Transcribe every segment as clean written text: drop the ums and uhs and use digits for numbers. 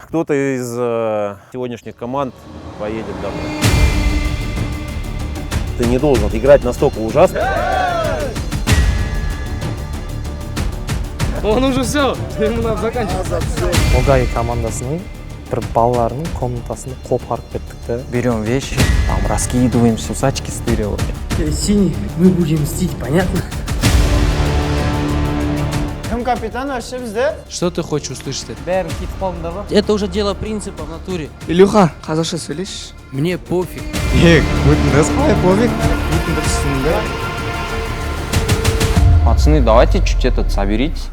кто-то из сегодняшних команд поедет домой. Ты не должен играть настолько ужасно. Он уже все, ему надо заканчивать. Огай командасының бір балаларының комнатасын қопарып кеттік та. Берем вещи, там раскидываем, сусачки стырил. Синий, мы будем мстить, понятно? Кім капитан вообще бізде? Что ты хочешь услышать? Бәрін кетіп қалыңдар ба? Это уже дело принципа в натуре. Илюха, қазақша сөйлейші. Мне пофиг. Пацаны, давайте чуть соберитесь.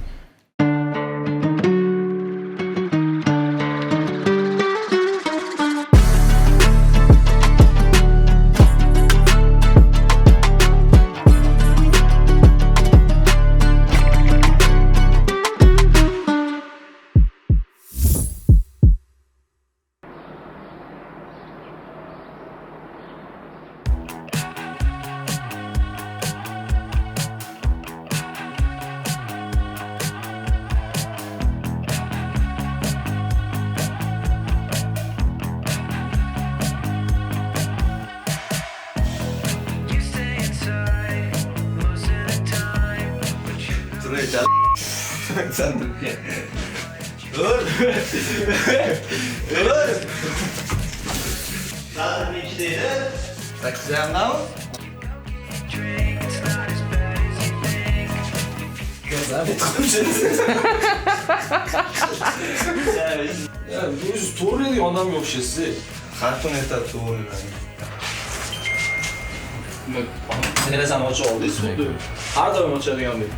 Өзі туырды адам жоқ шесі. Хатун это туырды. Нересен очы олды, суды. Ардауын очы деген бей.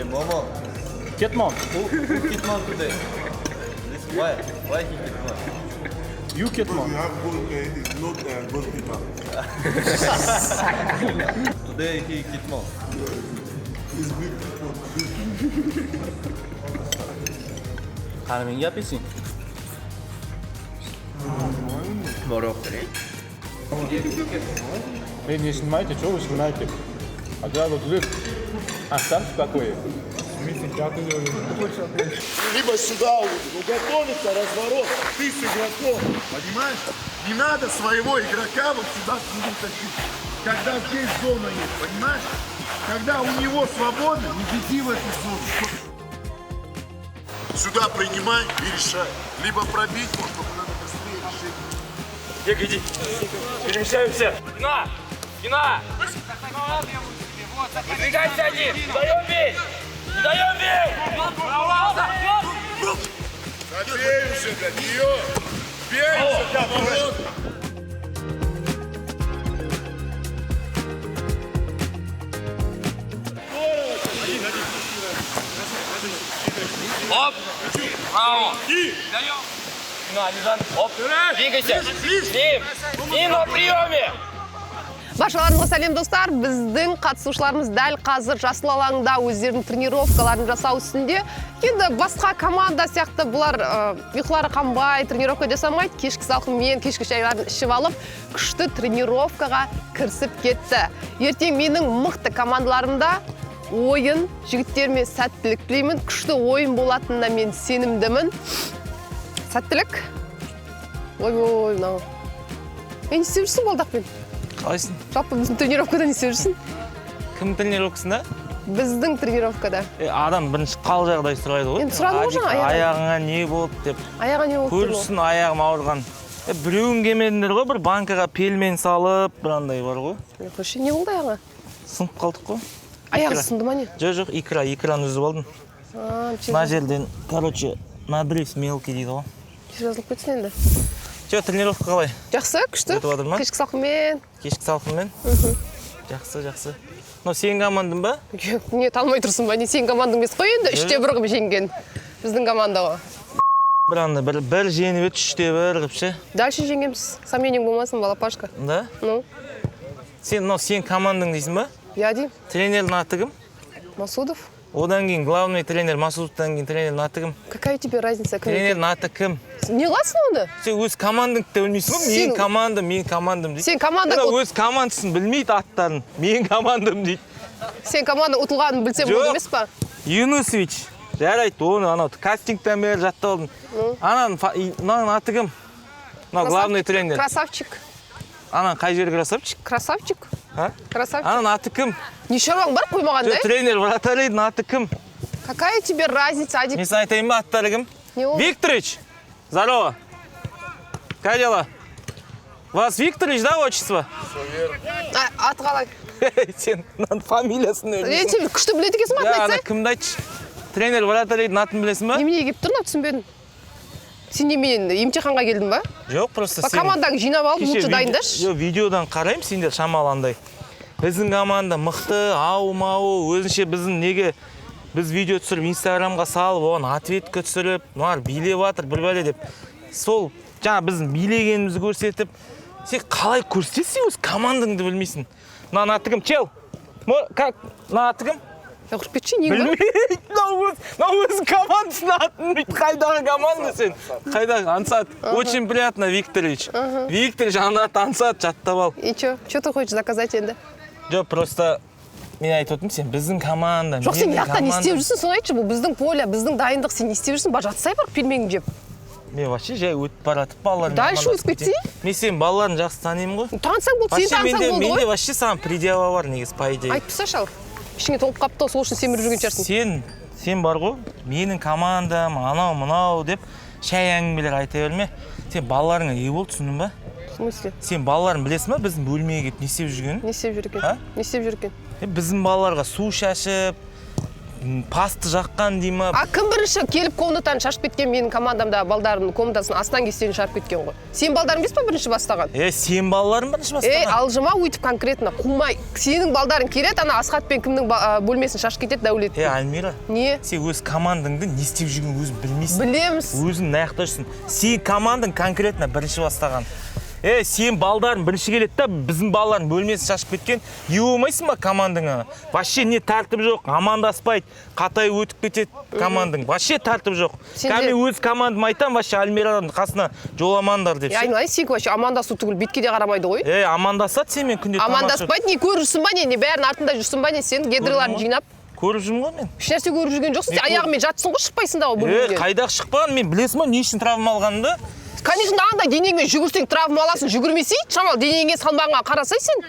Momo. Кетмон. Kitman today. Why he Kitman? You Кетмон. Today he Kitman. Қармен гапесің? Вы не снимаете, что вы снимаете? А когда вот вы останьтесь какой? Либо сюда готовится разворот, ты с игроком, понимаешь? Не надо своего игрока вот сюда тащить, когда здесь зона есть, понимаешь? Когда у него свободно, не беги в эту зону. Сюда принимай и решай. Либо пробить, только надо быстрее решить. Ек, иди. Перемещаемся. Спина! Спина! Выдвигайся один! Не даем бей! Не даем бей! Забей уже для нее! Бей уже, наоборот! Оп! Браво! Даем! Спина, Ализан. Оп! Двигайся! С ним! И на приеме! Баршаларыңызға сәлем достар, біздің қатысушыларымыз дәл қазір жасыл алаңда өздерінің тренировкаларын жасау үстінде. Енді басқа команда сияқты бұлар ұйқылары қанбай, тренировка жасамайды, кешкі салқынмен, кешкі шайларын ішіп алып, күшті тренировкаға кірісіп кетті. Ертең менің мықты командаларымда ойын, жігіттеріме сәттілік тілеймін, күшті ойын болатынына мен сенімдімін. Сәттілік. Ой, мынау. Не істеп жүрсің балдақпен? Қалайсың? Жалпы біздің тренировкада не істеп жүрсің? Кім тренировкасында? Біздің тренировкада. Адам бірінші қал жағдай сұрайды ғой. Енді сұрадым ғой жаңа аяғыңа не болды деп. Аяға не болды? Көрсін аяғым ауырған. Біреуін келмедіңдер ғой, бір банкаға пельмен салып, бірандай бар ғой. Қойшы, не болды аяға? Сынып қалдық қой. Аяғы сынды ма не? Жоқ, икраны үзіп алдым. Мына жерден, короче, надрез мелкий дейді ғой. Жазылып кетсін енді. Жоқ, тренировка қалай? Жақсы, күшті. Өтіп жатыр ма? Кешкі салқынмен. Кешкі салқынмен? Жақсы. Но сенің командаң ба? Не, талмай тұрсың ба? Не, сенің командаң емес қой енді. 3-1 қылып жеңген. Біздің команда ғой. Бір анда, бір жеңіп еді, 3-1 қылып ше. Дальше жеңеміз. Сомнениең болмасын, балапашка. Да? Ну? Сен командаң дейсің ба? Я деймін. Тренердің аты кім? Масудов. Одан кейін главный тренер Масудовтан кейін тренердің аты кім? Какая тебе разница? Тренердің аты кім? Не қыласың онда? Сен өз командаңды да білмейсің ба? Менің командам дейді. Сен команда өз командасын білмейді аттарын. Менің командам дейді. Сен команда ұтылғанын білсем болды емес па? Юнусович. Жарайды, оны анау кастингтен бері жаттап алдым. Ананың аты кім? Главный тренер. Красавчик. Ананың қай жері красавчик? Красавчик. Красавчик. Ананың аты кім? Не шаруаң бар қоймағандай? Тренер вратарьдің аты кім? Какая тебе разница, Адик? Мен саған айтайын ба, аттары кім? Викторович, здорово. Как дела? Вас Викторович, да, отчество? Аты қалай? Сен фамилиясын өлесің. Сен күшті біледі екенсің атын айтсай? Кімді айтшы? Тренер вратарьдің атын білесің ба? Неменеге келіп тұрмын, түсінбедім. Сен немен емтиханға келдің ба? Жоқ, просто сен... Командаң жинап алып, лучше дайындаш. Жоқ, видеодан қарайым, сендер шамаландай. Біздің команда мықты, ау-мау, өзінше біздің неге біз видео түсіріп, инстаграмға салып, оған ответка түсіріп, мынар билеп жатыр, бір бәле деп. Сол, жаңа біздің билегенімізді көрсетіп, сен қалай көрсетесің, өз командаңды білмейсің. Мынаны аты кім? Чел, как? Мынаны аты кім? Ұрып кетші, нең ба? Білмейді, мынау өз командасын атын білмейді. Қайдағы команда сен? Қайдағы? Ансат. Очень приятно, Викторович. Викторович, аңат ансат, жаттап ал. И чё? Чё ты хочешь заказать енді? Жоқ, просто мен айтып отырмын, сен біздің команда. Жоқ, сен яқтан не істеп жүрсің, соны айтшы, бұл біздің поля, біздің дайындық, сен не істеп жүрсің, бар жатсай бар, пельмень жеп. Мен вообще жай өтіп баратып балалармен. Дальше өтіп кетсей? Мен сен балаларын жақсы танимын ғой. Танысаң болды, сен танысаң болды ғой. Менде вообще саған предъява бар, негіз, по идее. Айтып тасташы ал. Ішіңе толып қапты, сол үшін семіріп жүрген шығарсың. Сен бар ғой, менің командам, анау-мынау деп шай әңгімелер айта берме. Сен балаларыңа ие бол, түсіндің ба? В смысле? Сен балаларын білесің ба, біздің бөлмеге келіп не істеп жүргенін? Не істеп жүр екен? Не істеп жүр екен? Біздің балаларға су шашып, пасты жаққан дей ма? Кім бірінші келіп комнатаны шашып кеткен менің командамда балдарымның комнатасын астан кестен шашып кеткен ғой? Сен балдарың емес па бірінші бастаған? Сен балаларың бірінші бастаған? Алжыма өйтіп конкретно, қумай. Сенің балдарың келеді, ана Асхатпен кімнің бөлмесін шашып кетеді дәулет. Альмира, не? Сен өз командаңды не істеп жүргенін өзің білмейсің. Білеміз. Өзің наяқта жүрсің. Сен командаң конкретно бірінші бастаған. Сен балдарың бірінші келеді да, біздің балалардың бөлмесін шашып кеткен, ие болмайсың ба командаңа? Вообще не тәртіп жоқ, амандаспайды, қатай өтіп кетеді командаң. Вообще тәртіп жоқ. Мен өз командам айтам, вообще Альмираның қасына жоламаңдар деп. Айналайын, сен вообще амандасу түгіл бетке де қарамайды ғой. Амандасады сенімен күнде тамақ. Амандаспайды, не көріп жүрсің ба, не бәрінің артында жүрсің ба, не сен гидроларын жинап? Көріп жүрмін ғой мен. Еш нәрсе көріп жүрген жоқсың, сен аяғымен жатсың ғой, шықпайсың да бөлмеден. Қайдағы шықпаған, мен білесің ба, не үшін травма алғанымды? Конечно, андай денеңмен жүгірсең травма аласың, жүгірмесей, шамал денеңе салмағыңа қарасай сен.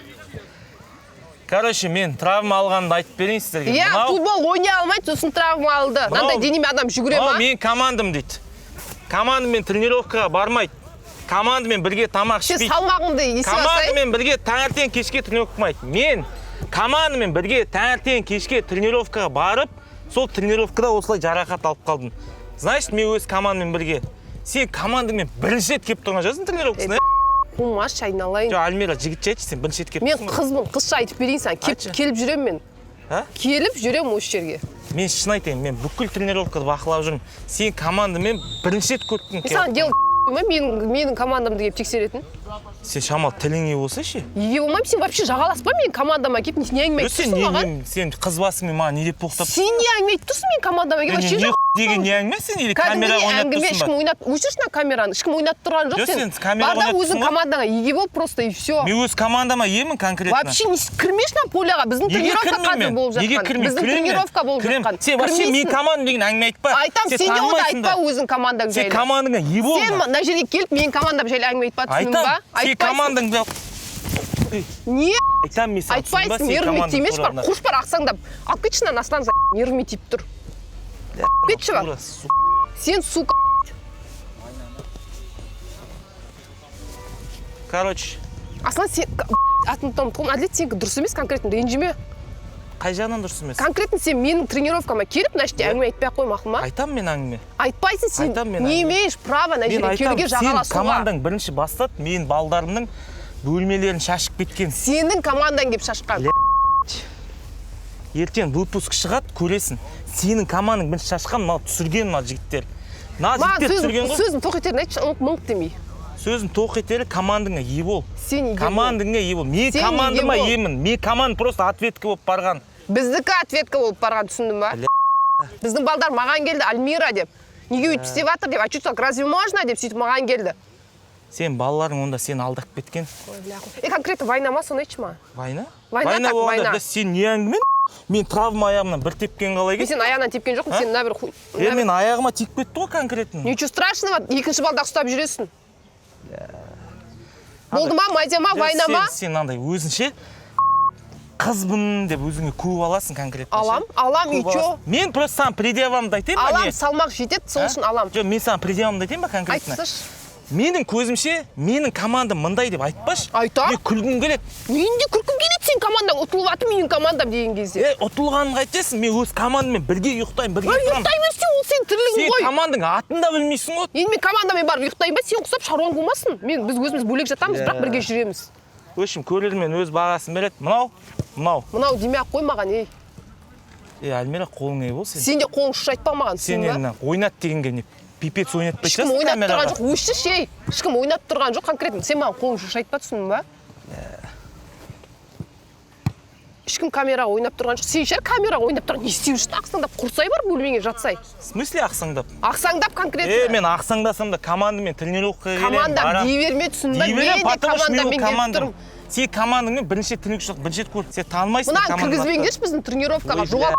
Короче, мен травма алғанымды айтып берейін сіздерге. Футбол ойнай алмайды, сосын травма алды. Андай денеме адам жүгіре ма? Мен командам дейді. Командамен тренировкаға бармайды. Командамен бірге тамақ ішпейді. Сен салмағыңды есе басай. Командамен бірге таңертең кешке тренировка қылмайды. Мен командамен бірге таңертең кешке тренировкаға барып, сол тренировкада осылай жарақат алып қалдым. Знаешь, мен өз командамен бірге. Сен командамен бірінші рет келіп тұрған жазың тренировкасына. Қумаш, айналайын. Жоқ, Альмира, жігітше айтшы, сен бірінші рет келіп тұрсың. Мен қызбын, қызша айтып берейін саған. Келіп жүрем мен. Келіп жүрем осы жерге. Мен шын айтайын, мен бүкіл тренировкада бақылап жүрмін. Сен командамен бірінші рет көріп келіп. Саған дел менің командамды келіп тексеретін. Сен шамал тіліңе болса ше? Еге болмайым, сен вообще жағаласпа мен командама келіп не әңгіме айтып тұрсың маған? Сен қыз басымен маған не деп боқтап? Сен не әңгіме айтып тұрсың мен командама келіп? Не деген не әңгіме сен? Или камера ойнатып тұрсың ба? Ешкім ойнатып, өшіршін камераны, ешкім ойнатып тұрған жоқ сен. Барда өзің командаңа еге бол просто и все. Мен өз командама емін конкретно. Вообще кірмеш на поляға, біздің тренировка қазір болып жатқан. Біздің тренировка болып жатқан. Сен вообще мен командам деген әңгіме айтпа. Айтам, сен де оны айтпа өзің командаң жайлы. Сен командаңа ие бол. Сен мына жерге келіп мен командам жайлы әңгіме айтпа, түсіндің ба? Сен командаңды не? Айтам мен саған. Айтпайсың, нервіме тимеш бар, құш бар ақсаңдап. Алып кетші мына астан нервіме тиіп тұр. Кетші бар. Сен сука. Короче. Аслан сен атын ұмытқым, әділет сенікі дұрыс емес конкретно, ренжіме. қай жағынан дұрыс емес? Конкретно сен менің тренировкама келіп, мына жерде әңгіме айтпай ақ қой, мақұл ма? Айтам мен әңгіме. Айтпайсың, сен Айтам мен не әңгіме. имеешь права мына жерге келуге сен жағаласуға. командаң бірінші бастады, мен балдарымның бөлмелерін шашып кеткен. Сенің командаң келіп шашқан. Ертең выпуск шығады, көресің. Сенің командаң бірінші шашқан, мынау түсірген мына жігіттер. Мына жігіттер түсірген ғой. Сөзін тоқ етерін айтшы, мыңқ демей. Сөзін тоқ етері командаңа ие бол. Сен ие бол. Командаңа ие бол. Мен командама иемін. Мен команда просто ответка болып барған. Біздікі ответка болып барған, түсіндің ба? Біздің балдар маған келді, Альмира деп. Неге өйтіп істеп жатыр деп, а что так, разве можно деп сөйтіп маған келді. Сен балаларың онда сені алдап кеткен. Конкретно война ма, соны айтшы ма? Война? Война так, война. Да сен не әңгімен? Мен травма аяғымнан бір тепкен қалай Мен кет? сен аяғынан тепкен жоқпын, сен мына бір... Мен аяғыма тиіп кетті ғой конкретно. Ничего страшного, екінші балда ұстап жүресің. Болды ма, майда ма, война ма? Сен андай өзінше қызбын деп өзіңе көп аласың конкретно. Алам, и чё? Мен просто саған предъявамды айтайын ба? Алам, салмақ жетеді, сол үшін алам. Жоқ, мен саған предъявамды айтайын ба конкретно? Айтсыш. Менің көзімше, менің командам мындай деп айтпашы. Айтам. Мен күлгім келеді. Мен де күлкім келеді, сен командаң ұтылып атып, менің командам деген кезде. Ұтылғанын қайтесің, мен өз командаммен бірге ұйықтаймын, бірге тұрамын. Ұйықтаймын, ол сен тірлігің ғой. Сен командаң атын да білмейсің ғой. Енді мен командамен барып ұйықтаймын ба, сен ұқсап шаруаң болмасын. Біз өзіміз бөлек жатамыз, бірақ бірге жүреміз. Өшім, көрермен өз бағасын береді. Мынау демей-ақ қой маған, ей. Альмира, қолың ей бол сен. Сен де қолың шыш айтпа маған, сен енді ойнат дегенге не пипец ойнатпай ешкім ойнап тұрған жоқ, өшіш, ей. Ешкім ойнап тұрған жоқ, конкретно. Сен маған қолың шыш айтпа, түсіндің ба? Ешкім камераға ойнап тұрған жоқ. Сен шар камераға ойнап тұрған. Не істеу үшін ақсаңдап құрсай бар, бөлмеңе жатсай. В смысле ақсаңдап? Ақсаңдап конкретно. Мен ақсаңдасам да командамен тренировкаға келемін. Командам дей берме, түсіндің ба? Мен де командамен келіп тұрмын. Сен командаңмен бірінші тренировка жоқ, бірінші көрді. Сен танымайсың команданы. Мынаны кіргізбеңдерші біздің тренировкаға. Жоғап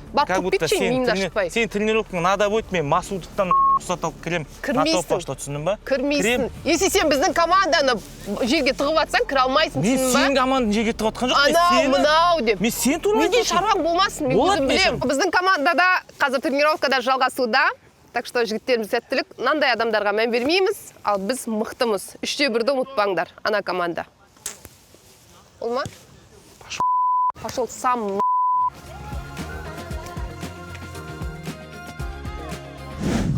барып тұрып кетші, миымда шықпай. Сен тренировкаң надо будет, мен Масудовтан рұқсат алып кірем. Кірмейсің. Түсіндің ба? Кірмейсің. Если сен біздің команданы жерге тығып атсаң, кіре алмайсың, түсіндің ба? Мен сен команданы жерге тығып атқан жоқ. Анау, мынау деп. Мен сен туралы менде шаруаң болмасын, мен өзім білем. Біздің командада қазір тренировкада жалғасуда. Так что жігіттеріміз сәттілік. Мынандай адамдарға мән бермейміз, ал біз мықтымыз. 3-те 1-ді ұмытпаңдар, ана команда. Ол ма? Пошел сам.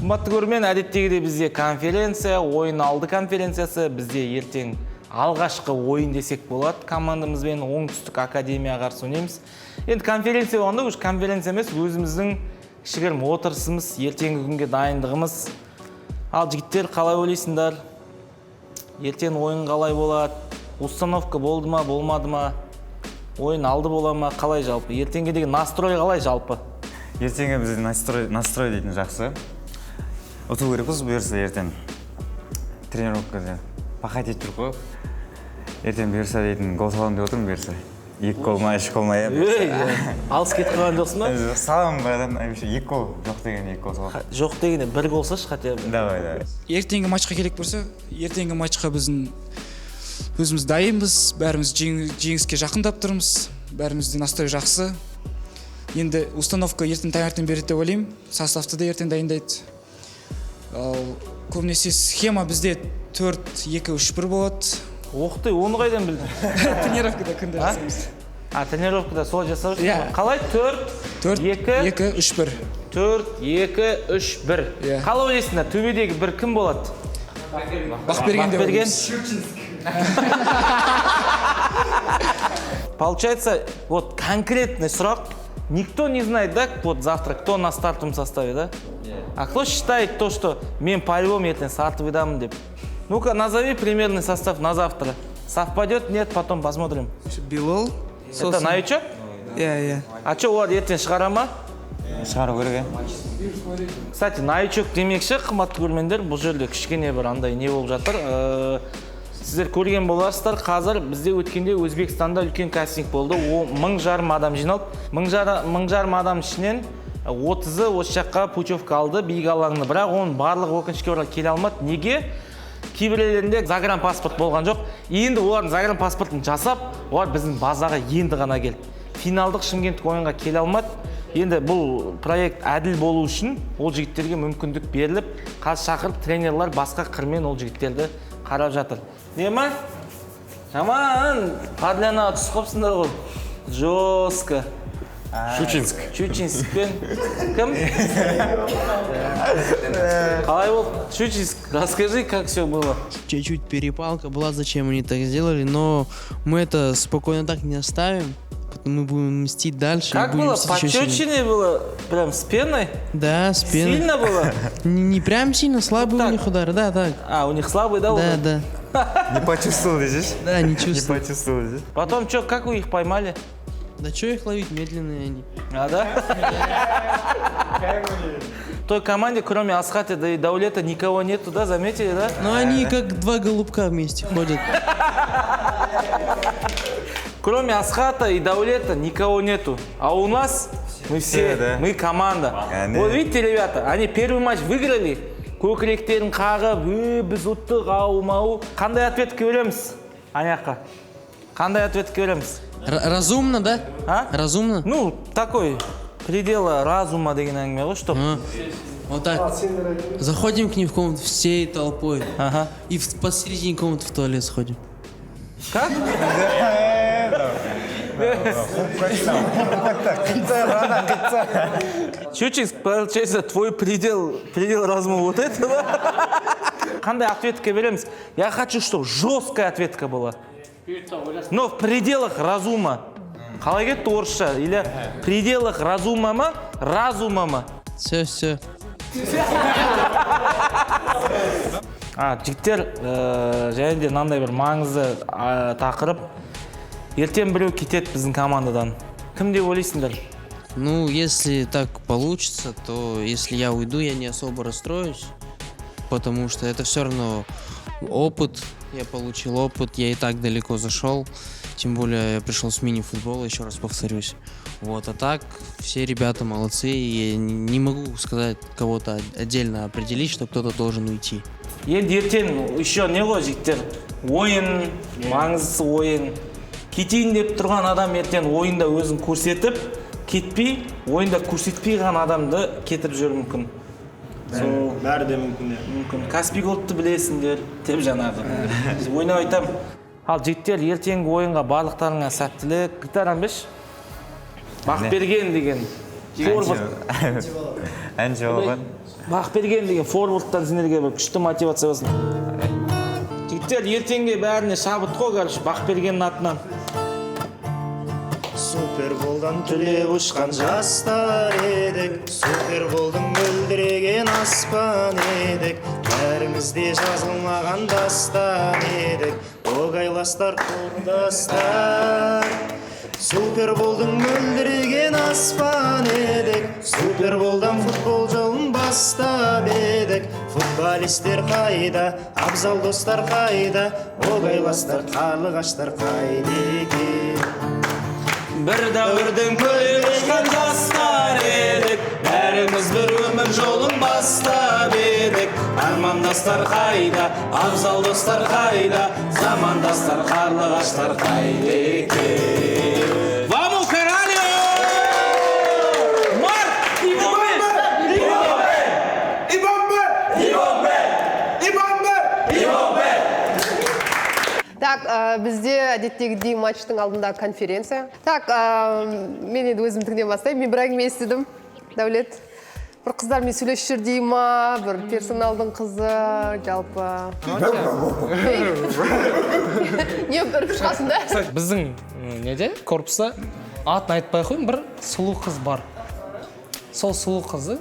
Қымбатты көрермен, әдеттегідей бізде конференция, ойын алды конференциясы. Бізде ертең алғашқы ойын десек болады. Командамызбен Оңтүстік Академияға қарсы ойнаймыз. Енді конференция болғанда, өз конференция емес, өзіміздің кішігірім отырысымыз, ертеңгі күнге дайындығымыз. Ал жігіттер, қалай ойлайсыңдар? Ертең ойын қалай болады? Установка болды ма, болмады ма? Ойын алды бола ма, қалай жалпы? Ертеңге деген настрой қалай жалпы? Ертеңге бізде настрой дейтін жақсы. Ұту керекпіз бұйырса ертең. Тренировкада пахать етіп тұр ғой. Ертең бұйырса дейтін гол салам деп отырмын бұйырса. 2 гол ма, 3 гол ма еп. Алыс кетіп қалған жоқсың ба? Салам байдан, 2 гол жоқ деген 2 гол салам. Жоқ дегенде 1 гол салшы хотя бы. Давай. Ертеңгі матчқа керек болса, ертеңгі матчқа біздің өзіміз дайынбыз, бәріміз жеңіске жақындап тұрмыз, бәріміздің настрой жақсы. Енді установка ертең таңертең береді деп ойлаймын, составты да ертең дайындайды. Ал көбінесе схема бізде 4-2-3-1 болады. Оқты, оны қайдан білдің? Тренировкада күнде жасаймыз. Тренировкада сол жасап жүрсің? Қалай? 4-2-3-1. 4-2-3-1. Қалай ойлайсыңдар, төбедегі бір кім болады? Бақберген деп ойлаймыз. Получается, вот конкретный срок. Никто не знает, да, вот завтра, кто на стартовом составе, да? А кто считает то, что мен по-любому ертең сатып выдамын деп? Ну-ка, назови примерный состав на завтра. Совпадет, нет, потом посмотрим. Билол. Это новичок? Иә. А что, олар ертең шығара ма? Шығару керек. Кстати, новичок демекші, қымбатты көрермендер, бұл жерде кішкене бір андай не болып жатыр. Сіздер көрген боласыздар, қазір бізде өткенде Өзбекстанда үлкен кастинг болды. 1000 адам жиналды. 1000 адам ішінен 30-ы осы жаққа путевка алды, биік алаңны. Бірақ оның барлығы өкінішке орай келе алмады. Неге? Кейбіреулерінде загранпаспорт болған жоқ. Енді олардың загранпаспортын жасап, олар біздің базаға енді ғана келді. Финалдық Шымкенттік ойынға келе алмады. Енді бұл проект әділ болу үшін ол жігіттерге мүмкіндік беріліп, қазір шақырып тренерлар басқа қырмен ол жігіттерді қарап жатыр. Не ма? Жаман, падляна түсіп қапсыңдар ғой. Жестко. Щучинск. Щучинскпен. Кім? Қалай болды? Щучинск. Расскажи, как все было. Чуть-чуть перепалка была, зачем они так сделали, но мы это спокойно так не оставим. Мы будем мстить дальше. Как было? Пощечине было? Прям с пеной? Да, с пеной. Сильно было? Не прям сильно, слабый у них удар, да, так. А, у них слабый, да, удар? Да. Не почувствовал здесь? Да, не чувствую. Не почувствовал здесь. Потом что, как вы их поймали? Да что их ловить, медленные они. А, да? В той команде, кроме Асхата и Даулета, никого нету, да? Заметили, да? Но они как два голубка вместе ходят. Кроме Асхата и Даулета никого нету. А у нас мы все, да. мы команда. Вот видите, ребята, они первый матч выиграли. Көкіректерін қағып, біз ұттық, ау-мау. Қандай ответке береміз? Аняққа. Қандай ответке береміз? Разумно, да? А? Разумно? Ну, такой, предела разума деген әңгіме ғой, что? Вот так. Заходим к ним в комнату всей толпой. Ага. И посередине комнаты в туалет сходим. Как? Щучинск, получается, твой предел разума вот это, да? Қандай ответка береміз? Я хочу, чтобы жесткая ответка была. Но в пределах разума. Қалай кетті орысша? Или в пределах разума ма? Разума ма? Все. Жігіттер, және де мынандай бір маңызды тақырып. Ертең біреу кетеді біздің командадан. Кім деп ойлайсыңдар? Ну, если так получится, то если я уйду, я не особо расстроюсь, потому что это все равно опыт. Я получил опыт, я и так далеко зашел. Тем более я пришел с мини-футбола, еще раз повторюсь. Вот, а так все ребята молодцы, и я не могу сказать кого-то отдельно определить, что кто-то должен уйти. Енді ертең еще не ғой жігіттер? Ойын, маңыздысы ойын. Кетейін деп тұрған адам ертең ойында өзін көрсетіп, кетпей, ойында көрсетпей қалған адамды кетіп жүру мүмкін. Бәрі де мүмкін. Мүмкін. Каспий голдты білесіңдер, деп жаңағы. Ойнап айтам. Ал жігіттер, ертеңгі ойынға барлықтарыңа сәттілік. Гитарам беш? Бақберген деген. Әнші болған. Бақберген деген форвардтан сендерге бір күшті мотивация болсын. Жігіттер, ертеңге бәріне шабыт қой, короче, Бақбергеннің атынан. Суперболдан түлеп ұшқан жастар едік, Суперболдың мөлдіреген аспан едік, бәрімізде жазылмаған дастан едік, Огайластар құрдастар. Суперболдың мөлдіреген аспан едік, Суперболдан футбол жолын бастап едік, футболистер қайда, абзал достар қайда, Огайластар, қарлығаштар қайда екен. Бір дәуірдің көліп ұшқан жастар едік, бәріміз бір өмір жолын бастап едік. Армандастар қайда, абзал достар қайда, замандастар, қарлығаштар қайда екен. Vamos, caralho! Marc! Так, бізде әдеттегідей матчтың алдында конференция. Так, мен енді өзімдігінен бастаймын. Мен бір әңгіме естідім, Дәулет. Бір қыздармен сөйлесіп жүр дей ма, бір персоналдың қызы, жалпы. Не бір шығасың да? Біздің неде, корпуста атын айтпай қойын, бір сұлу қыз бар. Сол сұлу қызы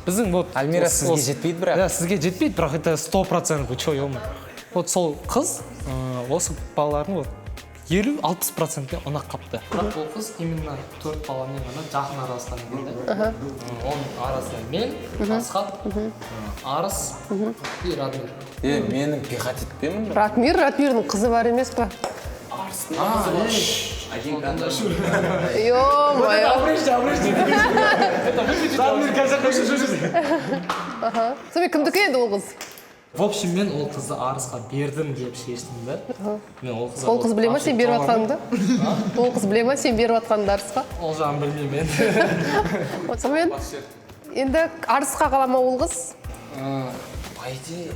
біздің вот Альмира сізге жетпейді бірақ? Да, сізге жетпейді, бірақ это 100%, вы чё, ё-мо. Вот сол қыз осы балалардың 50-60% ұнақ қапты. Бірақ ол қыз именно 4 баламен ғана жақын араласқан екен да. Оның арасында мен, Асхат, Арыс и Радмир. Менің пехотит пемін? Ратмирдің қызы бар емес па? Один кандаш. Ё-моё. Сонымен кімдікі енді ол қыз? В общем, мен ол қызды Арысқа бердім деп шештім да. Ол қыз біле ма сен беріп атқаныңды? Ол қыз біле ма сен беріп атқаныңды Арысқа? Ол жағын білмеймін. Сонымен енді Арысқа қала ма ол қыз? По идее...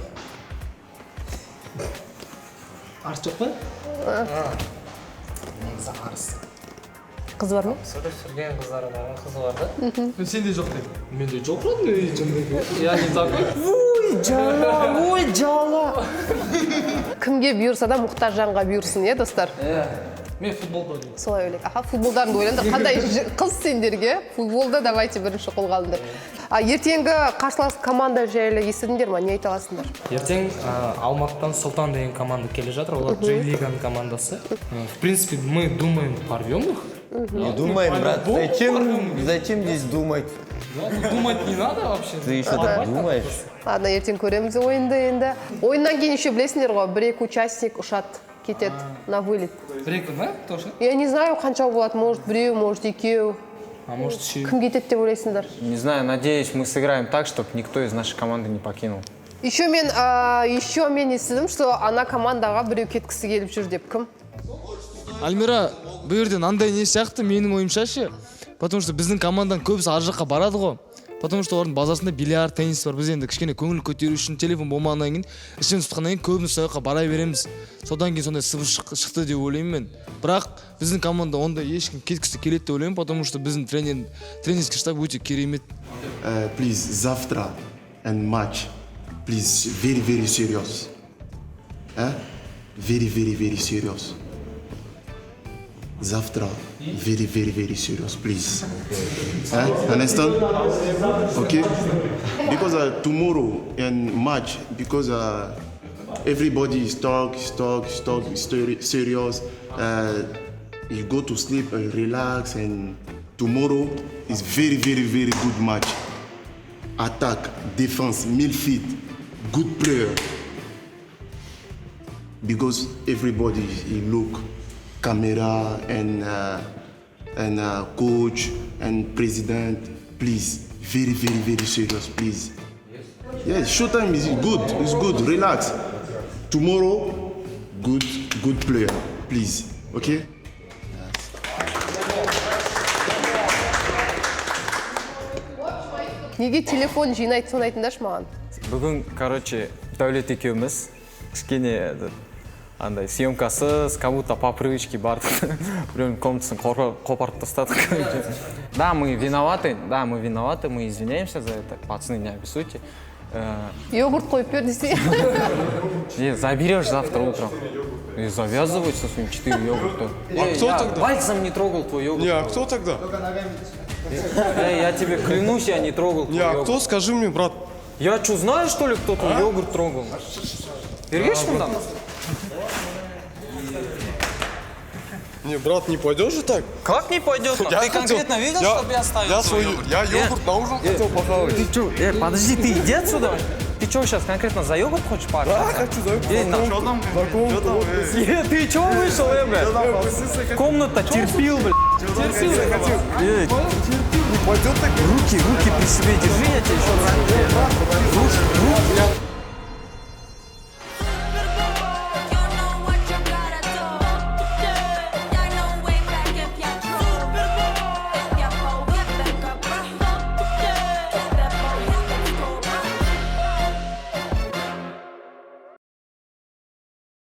Арыс жоқ па? Негізі Арыс. қыз бар ма? Сүрген қыздары бар, қызы бар да. Сенде жоқ дедім. Менде жоқ қой, я не такой. Ой, жала. Кімге бұйырса да мұқтаж жанға бұйырсын, е, достар? Мен футболда ойнаймын. Солай ойлайық. Аха, футболдарын ойлаңдар. Қандай қыз сендерге? Футболда давайте бірінші қолға алыңдар. Ертеңгі қарсылас команда жайлы естідіңдер ма? Не айта аласыңдар? Ертең Алматыдан Сұлтан деген команда келе жатыр. Олар J-лиганың командасы. В принципе, мы думаем, порвем их. Не думаем, брат. Зачем здесь думать? Думать не надо вообще. Ты еще так думаешь? Ладно, ертең көреміз ойынды енді. Ойыннан кейін еще білесіңдер ғой, бір-екі участник ұшат кетеді на вылет. Бір-екі, да? Тоже? Я не знаю, қанша болады, может біреу, может екеу. А может үшеу. Кім кетеді деп ойлайсыңдар? Не знаю, надеюсь, мы сыграем так, чтобы никто из нашей команды не покинул. Еще мен естідім, что ана командаға біреу кеткісі келіп жүр деп. Кім? Альмира, бұл жерден андай не сияқты менің ойымша ше. Потому что біздің командадан көбісі ар жаққа барады ғой. Потому что олардың базасында бильярд, теннис бар. Біз енді кішкене көңіл көтеру үшін телефон болмағаннан кейін, ішін тұтқаннан кейін көбіміз сол жаққа бара береміз. Содан кейін сондай сыбыс шықты деп ойлаймын мен. Бірақ біздің команда онда ешкім кеткісі келеді деп ойлаймын, потому что біздің тренерский штаб өте керемет. Please, завтра and match. Please, very, very serious. Very, very, very serious. Завтра, very, very, very serious, please. Understand? Okay? Because tomorrow and match, because everybody is serious. You go to sleep and relax, and tomorrow is very, very, very good match. Attack, defense, midfield, good player. Because everybody look. Camera and coach and president, please, very, very, very serious, please. Yes, showtime is good. It's good. Relax. Tomorrow, good player, please. Okay. Неге телефон жинайды соны айтыңдаршы маған? Бүгін, короче, Дәулет екеуміз кішкене андай съемкасыз, как будто по привычке барды. Біреудің комнатасын қопарып тастадық. Да, мы виноваты, мы извиняемся за это. Пацаны, не обессудьте. Йогурт қойып бер десе. Заберешь завтра утром. И завязывай со своим 4 йогурта. А кто тогда? Пальцем не трогал твой йогурт. Не, а кто тогда? Я тебе клянусь, я не трогал твой йогурт. Не, а кто? Скажи мне, брат. Я что, знаю, что ли, кто твой йогурт трогал? Берешь мне там? Не, брат, не пойдешь же так? Как не пойдет? Ты конкретно видел, чтобы я ставил твой йогурт? Я йогурт на ужин хотел похавать. Ты что? Подожди, ты иди отсюда. Ты что, сейчас конкретно за йогурт хочешь пообщаться? Да, хочу за йогурт. Что там? Ты что вышел, блядь? Комната терпил, блядь. Терпил. Не пойдет так? Руки при себе держи, я тебе еще раз.